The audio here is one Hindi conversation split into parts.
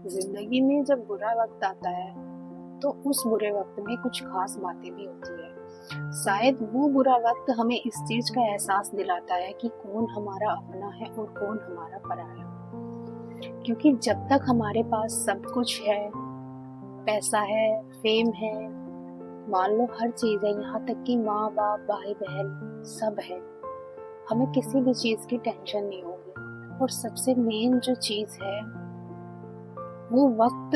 जिंदगी में जब बुरा वक्त आता है तो उस बुरे वक्त में कुछ खास बातें भी होती है। शायद वो बुरा वक्त हमें इस चीज का एहसास दिलाता है कि कौन हमारा अपना है और कौन हमारा पराया। क्योंकि जब तक हमारे पास सब कुछ है, पैसा है, फेम है, मान लो हर चीज है, यहाँ तक कि माँ बाप भाई बहन सब है, हमें किसी भी चीज की टेंशन नहीं होगी। और सबसे मेन जो चीज है वो वक्त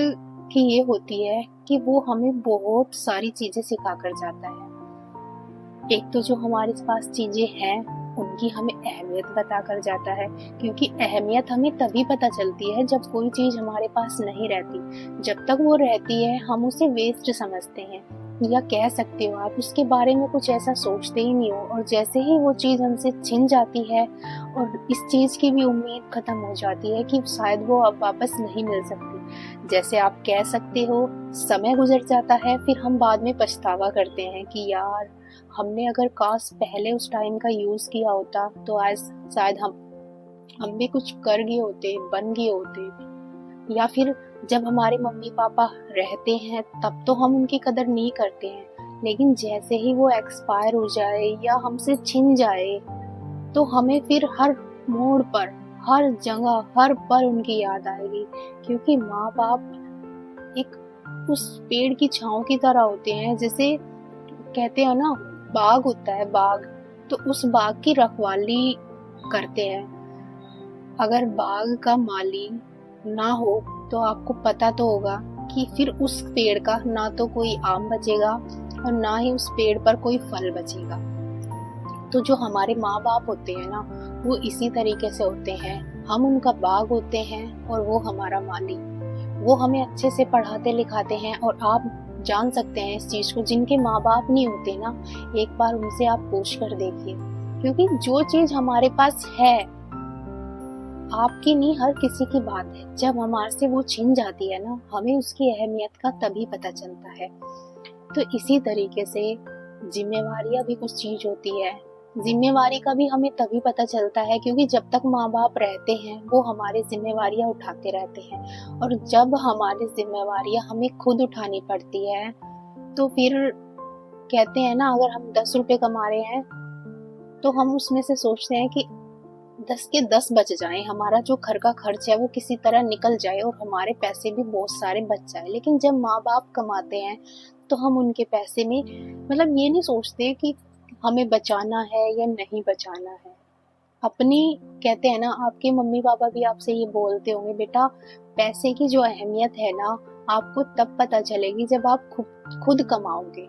की ये होती है कि वो हमें बहुत सारी चीजें सिखा कर जाता है। एक तो जो हमारे पास चीजें हैं उनकी हमें अहमियत बता कर जाता है, क्योंकि अहमियत हमें तभी पता चलती है जब कोई चीज हमारे पास नहीं रहती। जब तक वो रहती है हम उसे वेस्ट समझते हैं, या कह सकते हो आप उसके बारे में कुछ ऐसा सोचते ही नहीं हो। और जैसे ही वो चीज हमसे छिन जाती है और इस चीज की भी उम्मीद खत्म हो जाती है कि शायद वो अब वापस नहीं मिल सकती। जैसे आप कह सकते हो समय गुजर जाता है, फिर हम बाद में पछतावा करते हैं कि यार हमने अगर काश पहले उस टाइम का यूज किया होता तो आज शायद हम भी कुछ कर गए होते, बन गए होते। या फिर जब हमारे मम्मी पापा रहते हैं तब तो हम उनकी कदर नहीं करते हैं, लेकिन जैसे ही वो एक्सपायर हो जाए या हमसे छिन जाए तो हमें फिर हर मोड़ पर, हर जगह, हर पल उनकी याद आएगी। क्योंकि माँ बाप एक उस पेड़ की छांव की तरह होते हैं, जैसे कहते हैं ना बाग होता है बाग, तो उस बाग की रखवाली करते हैं। अगर बाग का माली ना हो तो आपको पता तो होगा कि फिर उस पेड़ का ना तो कोई आम बचेगा और ना ही उस पेड़ पर कोई फल बचेगा। तो जो हमारे माँ बाप होते हैं ना, वो इसी तरीके से होते हैं। हम उनका बाग होते हैं और वो हमारा माली। वो हमें अच्छे से पढ़ाते लिखाते हैं। और आप जान सकते हैं इस चीज को, जिनके माँ बाप नहीं होते ना, एक बार उनसे आप पूछ कर देखिए। क्योंकि जो चीज हमारे पास है, आपकी नहीं हर किसी की बात है, जब हमारे से वो छिन जाती है ना, हमें उसकी अहमियत का तभी पता चलता है। तो इसी तरीके से जिम्मेवारियां भी कुछ चीज होती है। जिम्मेवारी का भी हमें तभी पता चलता है क्योंकि जब तक माँ बाप रहते हैं वो हमारी जिम्मेवारियां उठाते रहते हैं। और जब हमारी जिम्मेवारियां हमें खुद उठानी पड़ती है तो फिर कहते हैं ना, अगर हम 10 रुपए कमा रहे हैं तो हम उसमें से सोचते हैं कि 10 के 10 बच जाएं, हमारा जो घर का खर्च है वो किसी तरह निकल जाए और हमारे पैसे भी बहुत सारे बच जाए। लेकिन जब माँ बाप कमाते हैं तो हम उनके पैसे में मतलब ये नहीं सोचते कि हमें बचाना है या नहीं बचाना है। अपनी कहते हैं ना, आपके मम्मी पापा भी आपसे ये बोलते होंगे, बेटा पैसे की जो अहमियत है ना, आपको तब पता चलेगी जब आप खुद कमाओगे।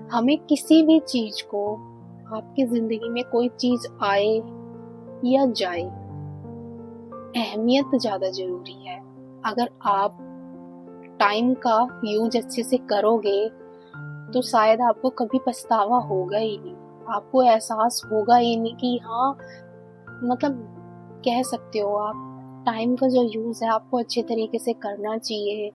हमें किसी भी चीज को, आपकी जिंदगी में कोई चीज आए या जाए, अहमियत ज्यादा जरूरी है। अगर आप टाइम का यूज अच्छे से करोगे तो शायद आपको कभी पछतावा होगा ही नहीं। आपको एहसास होगा ही नहीं कि हाँ, मतलब कह सकते हो आप, टाइम का जो यूज है आपको अच्छे तरीके से करना चाहिए।